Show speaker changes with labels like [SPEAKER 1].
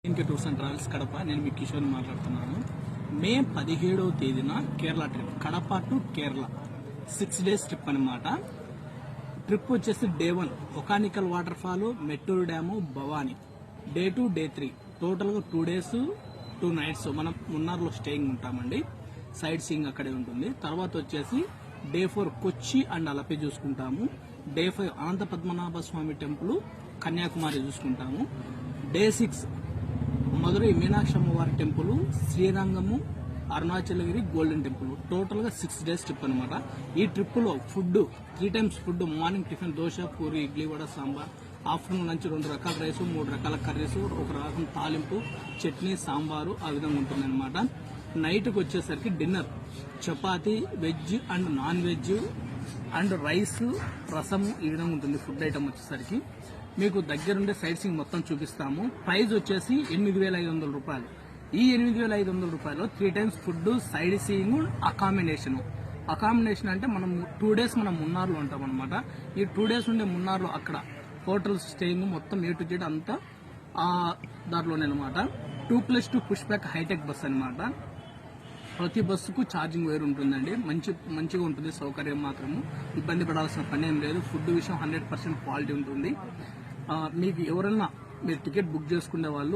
[SPEAKER 1] ఇంకే tours and travels Kadapa. నేను మీ కిషోర్ మాట్లాడుతున్నాను. మే 17వ తేదీన Kerala trip, Kadapa to Kerala 6 days trip అనమాట. ట్రిప్ వచ్చేసి day 1 Hogenakkal waterfall, Mettur dam, Bhavani. Day 2 day 3 టోటల్గా 2 days 2 nights మనం మున్నార్లో స్టేయింగ్ ఉంటామండి. సైడ్ సీయింగ్ అక్కడే ఉంటుంది. తర్వాత వచ్చేసి డే 4 కొచ్చి అండ్ అలపి చూసుకుంటాము. డే 5 అనంత పద్మనాభ స్వామి టెంపుల్, కన్యాకుమారి చూసుకుంటాము. డే 6 మధురై మీనాక్షి అమ్మవారి టెంపుల్, శ్రీరంగము, అరుణాచలగిరి, గోల్డెన్ టెంపుల్. టోటల్గా 6 days ట్రిప్ అనమాట. ఈ ట్రిప్లో food 3 times food. Morning tiffin dosa, puri, idli, vada, sambar. Afternoon lunch 2 రకాల రైస్, 3 రకాల కర్రీస్, 1 రకం తాలింపు, చట్నీ, సాంబారు, ఆ విధంగా ఉంటుంది అనమాట. నైట్కి వచ్చేసరికి dinner chapati, veg and non veg and rice, రసము, ఈ విధంగా ఉంటుంది ఫుడ్ ఐటమ్ వచ్చేసరికి. మీకు దగ్గరుండే సైట్ సీయింగ్ మొత్తం చూపిస్తాము. ప్రైస్ వచ్చేసి 8,500 రూపాయలు. ఈ 8,500 రూపాయలు 3 times food, side seeing, accommodation అంటే మనం 2 days మనం మున్నార్లో ఉంటాం అనమాట. ఈ 2 days ఉండే మున్నార్లో అక్కడ హోటల్ స్టేయింగ్ మొత్తం A to Z అంతా దాంట్లోనే అనమాట. 2+2 పుష్ బ్యాక్ హైటెక్ బస్ అనమాట. ప్రతి బస్సుకు ఛార్జింగ్ వైర్ ఉంటుందండి. మంచిగా ఉంటుంది సౌకర్యం. మాత్రము ఇబ్బంది పడాల్సిన పని ఏం లేదు. ఫుడ్ విషయం 100% క్వాలిటీ ఉంటుంది. మీకు ఎవరన్నా మీరు టికెట్ బుక్ చేసుకునే వాళ్ళు